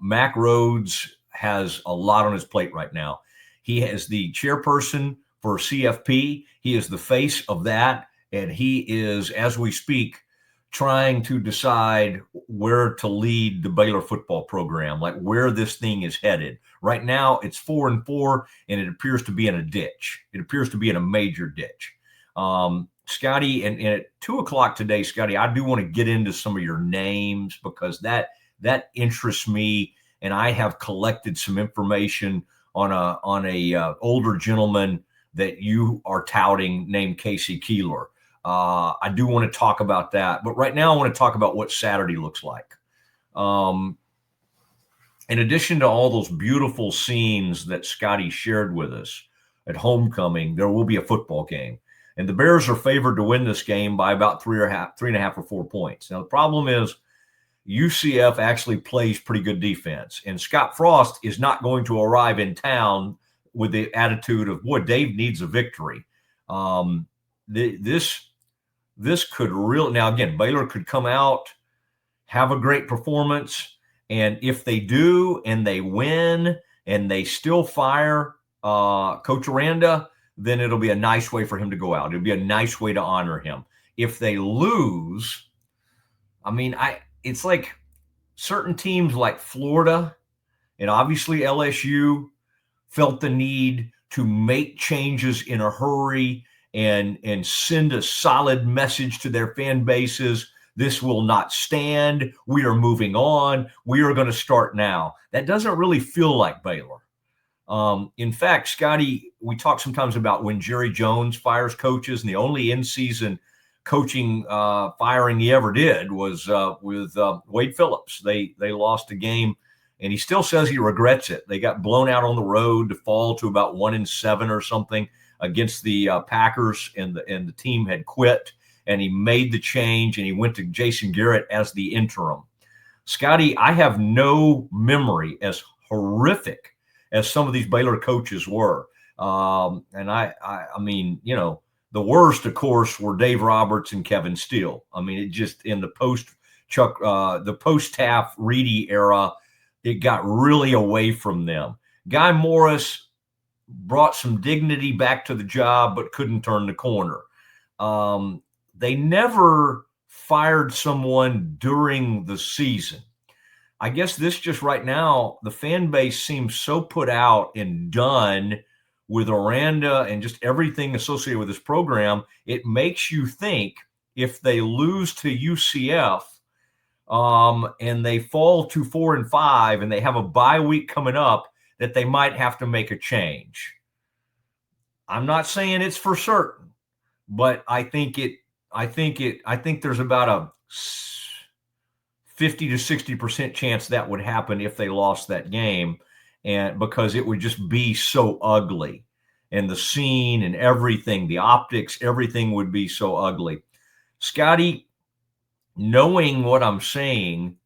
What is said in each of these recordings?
Mack Rhoades has a lot on his plate right now. He is the chairperson for CFP. He is the face of that. And he is, as we speak, trying to decide where to lead the Baylor football program, like where this thing is headed. Right now, it's 4-4, and it appears to be in a ditch. It appears to be in a major ditch. Scotty, and at 2:00 today, Scotty, I do want to get into some of your names because that interests me, and I have collected some information on a older gentleman that you are touting named Casey Keeler. I do want to talk about that, but right now I want to talk about what Saturday looks like. In addition to all those beautiful scenes that Scotty shared with us at homecoming, there will be a football game. And the Bears are favored to win this game by about 3.5 or 4 points. Now, the problem is UCF actually plays pretty good defense, and Scott Frost is not going to arrive in town with the attitude of, boy, Dave needs a victory. This could really, now again, Baylor could come out, have a great performance, and if they do and they win and they still fire Coach Aranda, then it'll be a nice way for him to go out. It'll be a nice way to honor him. If they lose, I mean, it's like certain teams like Florida and obviously LSU felt the need to make changes in a hurry and send a solid message to their fan bases. This will not stand. We are moving on. We are going to start now. That doesn't really feel like Baylor. In fact, Scotty, we talk sometimes about when Jerry Jones fires coaches, and the only in-season coaching firing he ever did was with Wade Phillips. They lost a game, and he still says he regrets it. They got blown out on the road to fall to about 1-7 or something against the Packers, and the team had quit, and he made the change, and he went to Jason Garrett as the interim. Scotty, I have no memory as horrific as some of these Baylor coaches were. And I mean, you know, the worst, of course, were Dave Roberts and Kevin Steele. I mean, it just in the post-Taft Reedy era, it got really away from them. Guy Morris brought some dignity back to the job, but couldn't turn the corner. They never fired someone during the season. I guess this just right now, the fan base seems so put out and done with Aranda and just everything associated with this program. It makes you think if they lose to UCF and they fall to 4-5 and they have a bye week coming up, that they might have to make a change. I'm not saying it's for certain, but I think there's about a 50 to 60% chance that would happen if they lost that game, and because it would just be so ugly, and the scene and everything, the optics, everything would be so ugly. Scotty, knowing what I'm saying,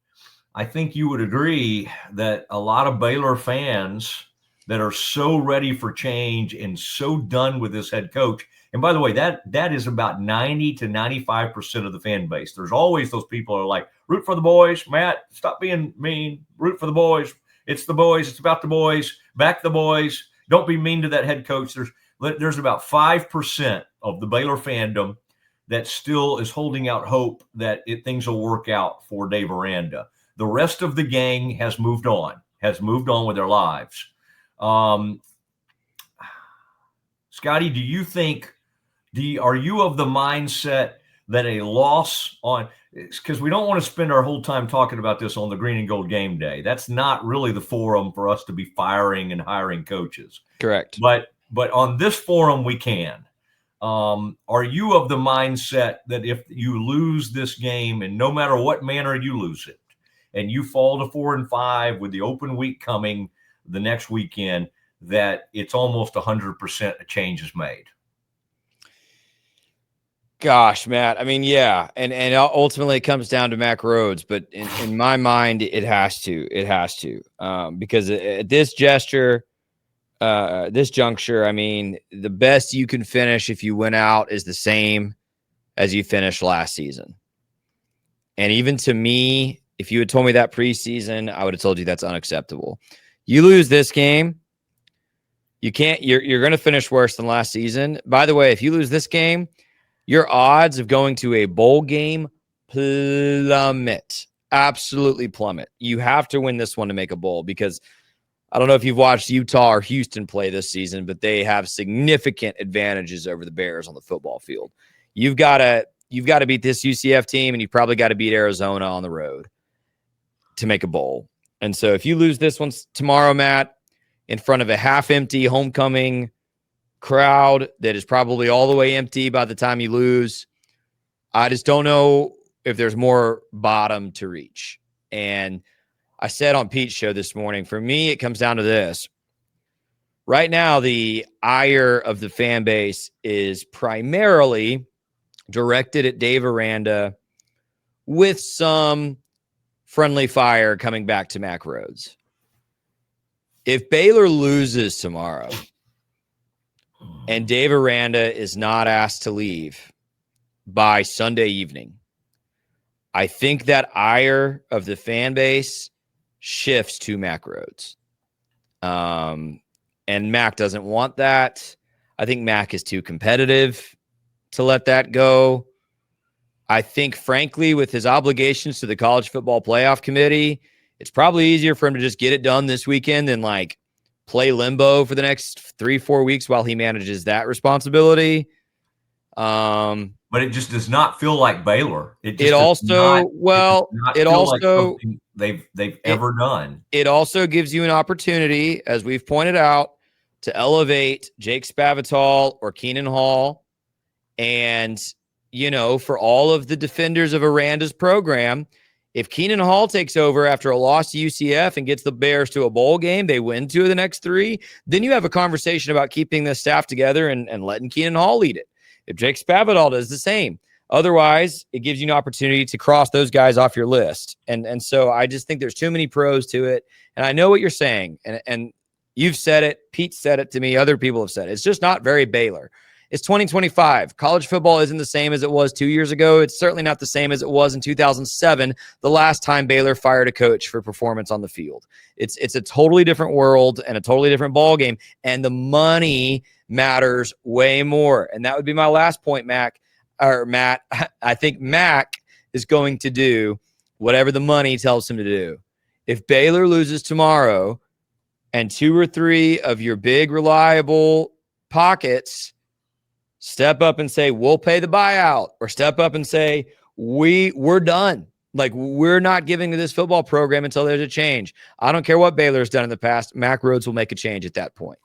I think you would agree that a lot of Baylor fans that are so ready for change and so done with this head coach. And by the way, that is about 90 to 95% of the fan base. There's always those people who are like, root for the boys, Matt, stop being mean, root for the boys. It's the boys. It's about the boys. Back the boys. Don't be mean to that head coach. There's about 5% of the Baylor fandom that still is holding out hope that things will work out for Dave Aranda. The rest of the gang has moved on with their lives. Scotty, do you think, are you of the mindset that a loss on, because we don't want to spend our whole time talking about this on the Green and Gold game day. That's not really the forum for us to be firing and hiring coaches. Correct. But on this forum, we can. Are you of the mindset that if you lose this game, and no matter what manner you lose it, and you fall to 4-5 with the open week coming the next weekend, that it's almost 100% a change is made? Gosh, Matt. I mean, yeah. And ultimately it comes down to Mack Rhoades, but in my mind, it has to. Because at this juncture, I mean, the best you can finish if you win out is the same as you finished last season. And even to me, If you had told me that preseason, I would have told you that's unacceptable. You lose this game, you're going to finish worse than last season. By the way, if you lose this game, your odds of going to a bowl game plummet. Absolutely plummet. You have to win this one to make a bowl, because I don't know if you've watched Utah or Houston play this season, but they have significant advantages over the Bears on the football field. You've got to beat this UCF team, and you've probably got to beat Arizona on the road to make a bowl. And so if you lose this one tomorrow, Matt, in front of a half-empty homecoming crowd that is probably all the way empty by the time you lose, I just don't know if there's more bottom to reach. And I said on Pete's show this morning, for me, it comes down to this. Right now, the ire of the fan base is primarily directed at Dave Aranda, with some friendly fire coming back to Mack Rhoades. If Baylor loses tomorrow and Dave Aranda is not asked to leave by Sunday evening, I think that ire of the fan base shifts to Mack Rhoades. And Mack doesn't want that. I think Mack is too competitive to let that go. I think, frankly, with his obligations to the College Football Playoff Committee, it's probably easier for him to just get it done this weekend than like play limbo for the next 3-4 weeks while he manages that responsibility. But it just does not feel like Baylor. It also they've ever done. It also gives you an opportunity, as we've pointed out, to elevate Jake Spavital or Keenan Hall. And, you know, for all of the defenders of Aranda's program, if Keenan Hall takes over after a loss to UCF and gets the Bears to a bowl game, they win 2 of the next 3, then you have a conversation about keeping the staff together and letting Keenan Hall lead it. If Jake Spavital does the same. Otherwise, it gives you an opportunity to cross those guys off your list. And so I just think there's too many pros to it. And I know what you're saying. And you've said it. Pete said it to me. Other people have said it. It's just not very Baylor. It's 2025. College football isn't the same as it was 2 years ago. It's certainly not the same as it was in 2007, the last time Baylor fired a coach for performance on the field. It's a totally different world and a totally different ball game. And the money matters way more. And that would be my last point, Matt. I think Mack is going to do whatever the money tells him to do. If Baylor loses tomorrow and 2 or 3 of your big, reliable pockets step up and say, we'll pay the buyout, or step up and say, we're done. Like, we're not giving to this football program until there's a change. I don't care what Baylor's done in the past. Mack Rhoades will make a change at that point.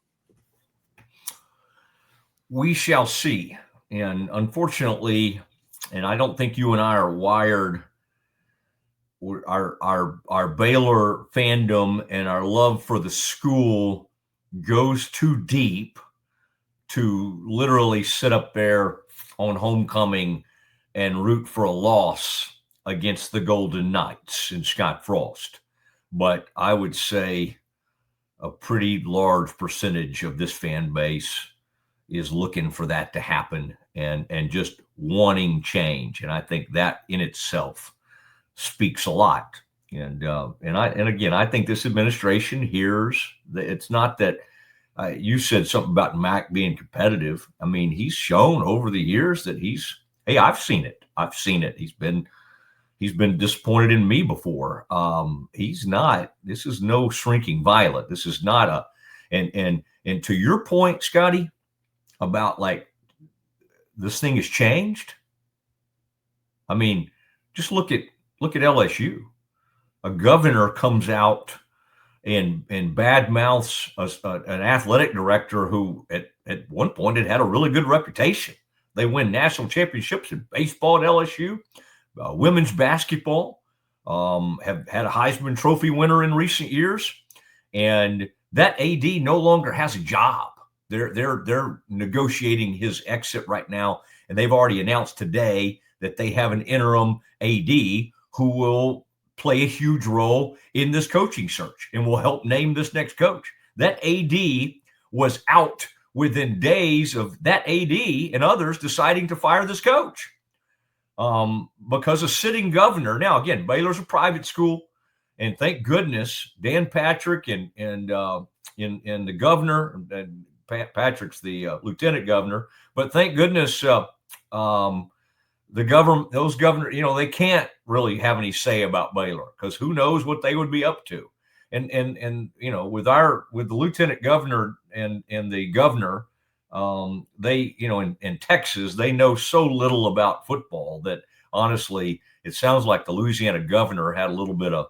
We shall see. And unfortunately, and I don't think you and I are wired, our Baylor fandom and our love for the school goes too deep to literally sit up there on homecoming and root for a loss against the Golden Knights and Scott Frost. But I would say a pretty large percentage of this fan base is looking for that to happen and just wanting change. And I think that in itself speaks a lot. And again, I think this administration hears that it's not that you said something about Mack being competitive. I mean, he's shown over the years that I've seen it. He's been disappointed in me before. He's not, this is no shrinking violet. This is not and to your point, Scotty, about like this thing has changed. I mean, just look at LSU. A governor comes out and badmouths an athletic director who at one point had a really good reputation. They win national championships in baseball at LSU, women's basketball, have had a Heisman Trophy winner in recent years, and that AD no longer has a job. They're negotiating his exit right now, and they've already announced today that they have an interim AD who will play a huge role in this coaching search and will help name this next coach. That AD was out within days of that AD and others deciding to fire this coach. because a sitting governor. Now, again, Baylor's a private school, and thank goodness Dan Patrick and the governor, and Patrick's the lieutenant governor, but thank goodness the government, those governors, they can't really have any say about Baylor, because who knows what they would be up to. And with the lieutenant governor and the governor, they, in Texas, they know so little about football that honestly, it sounds like the Louisiana governor had a little bit of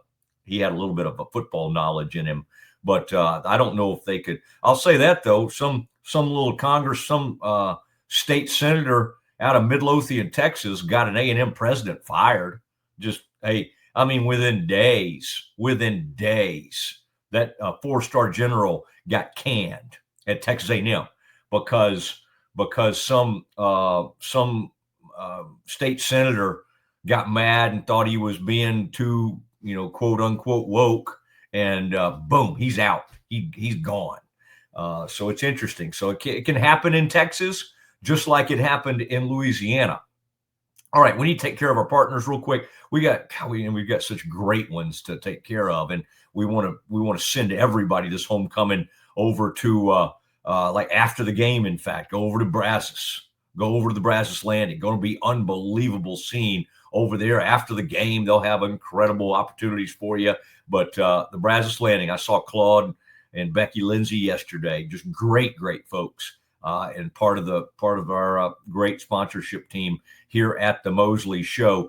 a football knowledge in him. But I don't know if they could. I'll say that though, some little Congress, some state senator out of Midlothian, Texas, got an A&M president fired. Within days, that 4-star general got canned at Texas A&M because some state senator got mad and thought he was being too, quote unquote woke, and boom, he's out. He's gone. So it's interesting. So it can happen in Texas, just like it happened in Louisiana. All right, we need to take care of our partners real quick. We've got such great ones to take care of, and we want to send everybody this homecoming over to like after the game. In fact, go over to Brazos, go over to the Brazos Landing. Going to be unbelievable scene over there after the game. They'll have incredible opportunities for you. But the Brazos Landing, I saw Claude and Becky Lindsay yesterday. Just great folks. And part of our great sponsorship team here at the Mosley Show.